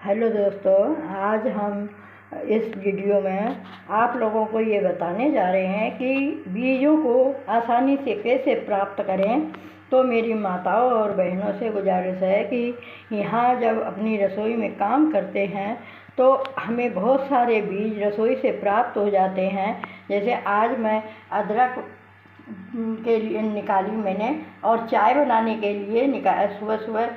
Hello दोस्तों, आज हम इस वीडियो में आप लोगों को ये बताने जा रहे हैं कि बीजों को आसानी से कैसे प्राप्त करें। तो मेरी माताओं और बहनों से गुजारिश है कि यहाँ जब अपनी रसोई में काम करते हैं तो हमें बहुत सारे बीज रसोई से प्राप्त हो जाते हैं। जैसे आज मैं अदरक के लिए निकाली मैंने और चाय बनाने के लिए सुबह सुबह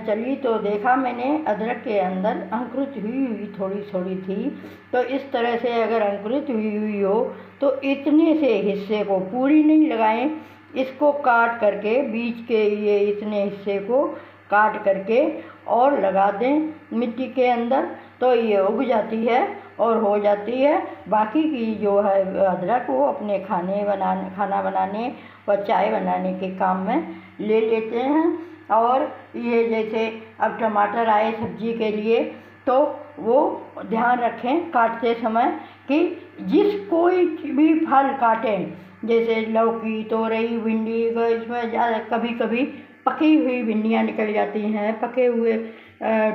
चली तो देखा मैंने अदरक के अंदर अंकुरित हुई थोड़ी थोड़ी थी। तो इस तरह से अगर अंकुरित हुई हो तो इतने से हिस्से को पूरी नहीं लगाएं, इसको काट करके बीज के ये इतने हिस्से को काट करके और लगा दें मिट्टी के अंदर, तो ये उग जाती है और हो जाती है। बाकी की जो है अदरक वो अपने खाना बनाने व चाय बनाने के काम में ले लेते हैं। और ये जैसे अब टमाटर आए सब्जी के लिए तो वो ध्यान रखें काटते समय कि जिस कोई भी फल काटें, जैसे लौकी, तोरई, भिंडी, इसमें ज़्यादा कभी कभी पकी हुई भिंडियाँ निकल जाती हैं, पके हुए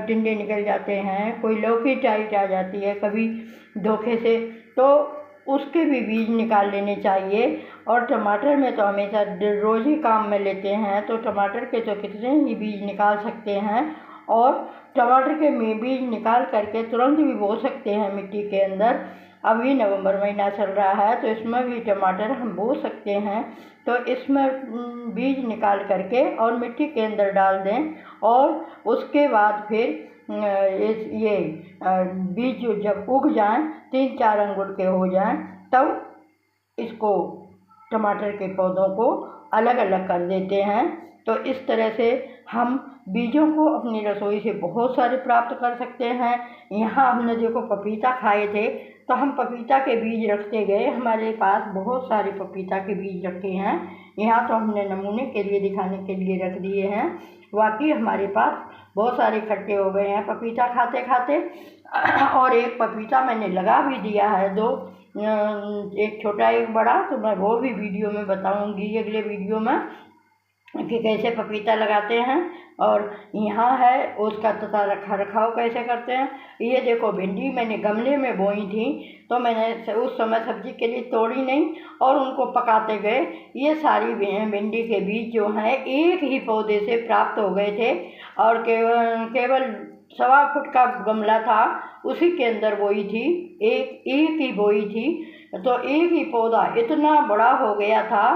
टिंडे निकल जाते हैं, कोई लौकी टाइट आ जाती है कभी धोखे से, तो उसके भी बीज निकाल लेने चाहिए। और टमाटर में तो हमेशा रोज़ ही काम में लेते हैं, तो टमाटर के तो कितने ही बीज निकाल सकते हैं। और टमाटर के बीज निकाल करके तुरंत भी बो सकते हैं मिट्टी के अंदर। अभी नवंबर महीना चल रहा है तो इसमें भी टमाटर हम बो सकते हैं। तो इसमें बीज निकाल करके और मिट्टी के अंदर डाल दें और उसके बाद फिर ये बीज जब उग जाएं, 3-4 अंगुल के हो जाएं, तब इसको टमाटर के पौधों को अलग अलग कर देते हैं। तो इस तरह से हम बीजों को अपनी रसोई से बहुत सारे प्राप्त कर सकते हैं। यहाँ हमने देखो पपीता खाए थे तो हम पपीता के बीज रखते गए, हमारे पास बहुत सारे पपीता के बीज रखे हैं। यहाँ तो हमने नमूने के लिए दिखाने के लिए रख दिए हैं, वाकई हमारे पास बहुत सारे इकट्ठे हो गए हैं पपीता खाते खाते। और एक पपीता मैंने लगा भी दिया है, दो, एक छोटा एक बड़ा, तो मैं वो भी वीडियो में बताऊंगी अगले वीडियो में कि कैसे पपीता लगाते हैं और यहाँ है उसका तथा रखाव कैसे करते हैं। ये देखो भिंडी मैंने गमले में बोई थी, तो मैंने उस समय सब्जी के लिए तोड़ी नहीं और उनको पकाते गए। ये सारी भिंडी के बीज जो हैं एक ही पौधे से प्राप्त हो गए थे और केवल 1.25 फुट का गमला था, उसी के अंदर बोई थी, एक ही बोई थी। तो एक ही पौधा इतना बड़ा हो गया था,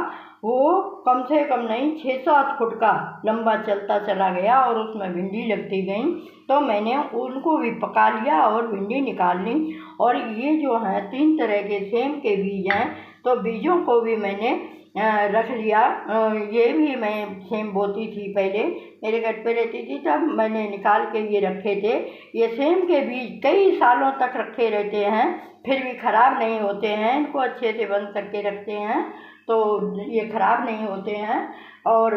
वो कम से कम नहीं 6-7 फुट का लंबा चलता चला गया और उसमें भिंडी लगती गई। तो मैंने उनको भी पका लिया और भिंडी निकाल ली। और ये जो हैं 3 तरह के सेम के बीज हैं, तो बीजों को भी मैंने रख लिया। ये भी मैं सेम बोती थी, पहले मेरे घर पे रहती थी तब मैंने निकाल के ये रखे थे। ये सेम के बीज कई सालों तक रखे रहते हैं, फिर भी ख़राब नहीं होते हैं। इनको अच्छे से बंद करके रखते हैं तो ये ख़राब नहीं होते हैं। और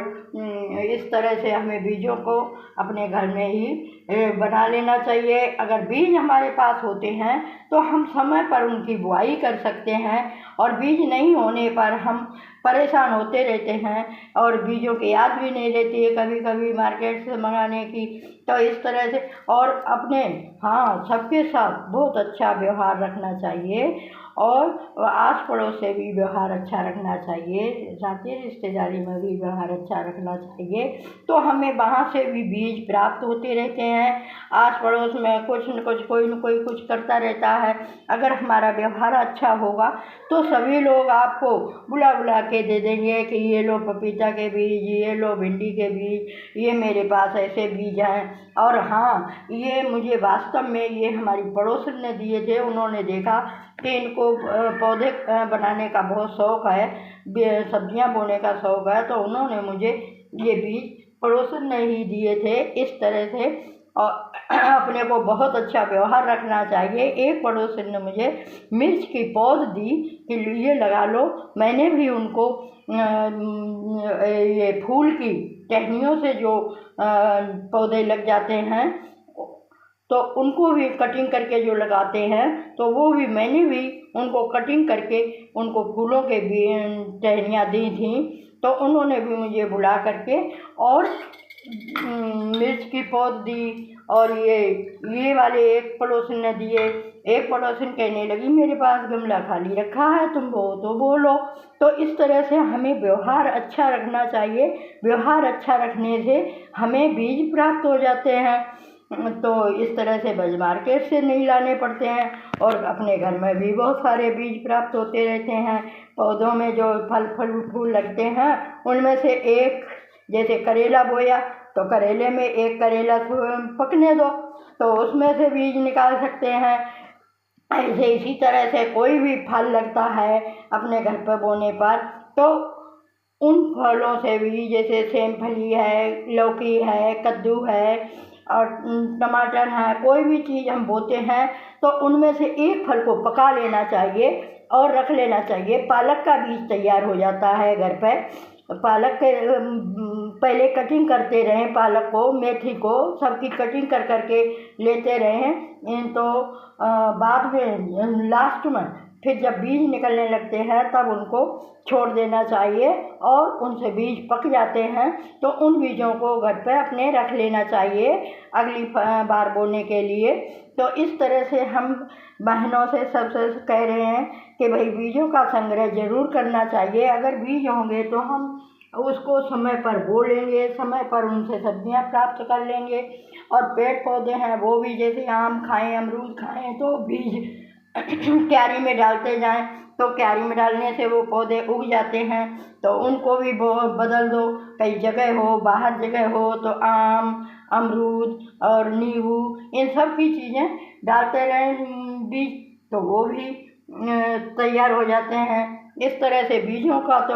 इस तरह से हमें बीजों को अपने घर में ही बना लेना चाहिए। अगर बीज हमारे पास होते हैं तो हम समय पर उनकी बुआई कर सकते हैं, और बीज नहीं होने पर हम परेशान होते रहते हैं और बीजों की याद भी नहीं रहती है कभी कभी मार्केट से मंगाने की। तो इस तरह से और अपने सबके साथ बहुत अच्छा व्यवहार रखना चाहिए और आस पड़ोस से भी व्यवहार अच्छा रखना चाहिए, जाति रिश्तेदारी में भी व्यवहार अच्छा रखना चाहिए। तो हमें वहाँ से भी बीज प्राप्त होते रहते हैं। आस पड़ोस में कुछ न कुछ कोई न कोई कुछ करता रहता है। अगर हमारा व्यवहार अच्छा होगा तो सभी लोग आपको बुला बुला के दे देंगे कि ये लो पपीता के बीज, ये लो भिंडी के बीज, ये मेरे पास ऐसे बीज हैं। और हाँ, ये मुझे वास्तव में ये हमारी पड़ोसन ने दिए थे। उन्होंने देखा कि इनको पौधे बनाने का बहुत शौक़ है, सब्जियां बोने का शौक़ है, तो उन्होंने मुझे ये बीज पड़ोसन ने ही दिए थे। इस तरह से और अपने को बहुत अच्छा व्यवहार रखना चाहिए। एक पड़ोसन ने मुझे मिर्च की पौध दी कि ये लगा लो। मैंने भी उनको ये फूल की टहनियों से जो पौधे लग जाते हैं तो उनको भी कटिंग करके जो लगाते हैं, तो वो भी मैंने भी उनको कटिंग करके उनको फूलों के भी टहनियाँ दी थी। तो उन्होंने भी मुझे बुला करके और मिर्च की पौध दी, और ये वाले एक पड़ोसन ने दिए। एक पड़ोसन कहने लगी मेरे पास गमला खाली रखा है, तुम वो तो बोलो। तो इस तरह से हमें व्यवहार अच्छा रखना चाहिए। व्यवहार अच्छा रखने से हमें बीज प्राप्त हो जाते हैं। तो इस तरह से बीज मार्केट से नहीं लाने पड़ते हैं, और अपने घर में भी बहुत सारे बीज प्राप्त होते रहते हैं। पौधों में जो फल फूल लगते हैं उनमें से एक, जैसे करेला बोया तो करेले में एक करेला पकने दो तो उसमें से बीज निकाल सकते हैं। ऐसे इसी तरह से कोई भी फल लगता है अपने घर पर बोने पर, तो उन फलों से भी, जैसे सेम फली है, लौकी है, कद्दू है और टमाटर है, कोई भी चीज़ हम बोते हैं तो उनमें से एक फल को पका लेना चाहिए और रख लेना चाहिए। पालक का बीज तैयार हो जाता है घर पे। पालक के पहले कटिंग करते रहें, पालक को, मेथी को, सबकी कटिंग कर करके लेते रहें। तो बाद में लास्ट में फिर जब बीज निकलने लगते हैं तब उनको छोड़ देना चाहिए, और उनसे बीज पक जाते हैं तो उन बीजों को घर पे अपने रख लेना चाहिए अगली बार बोने के लिए। तो इस तरह से हम बहनों से सबसे कह रहे हैं कि भाई बीजों का संग्रह जरूर करना चाहिए। अगर बीज होंगे तो हम उसको समय पर बो लेंगे, समय पर उनसे सब्जियां प्राप्त कर लेंगे। और पेड़ पौधे हैं वो भी, जैसे आम खाएं, अमरूद खाएं, तो बीज क्यारी में डालते जाएं तो क्यारी में डालने से वो पौधे उग जाते हैं। तो उनको भी बदल दो, कई जगह हो, बाहर जगह हो तो आम, अमरूद और नींबू, इन सब की चीज़ें डालते रहें बीज, तो वो भी तैयार हो जाते हैं। इस तरह से बीजों का तो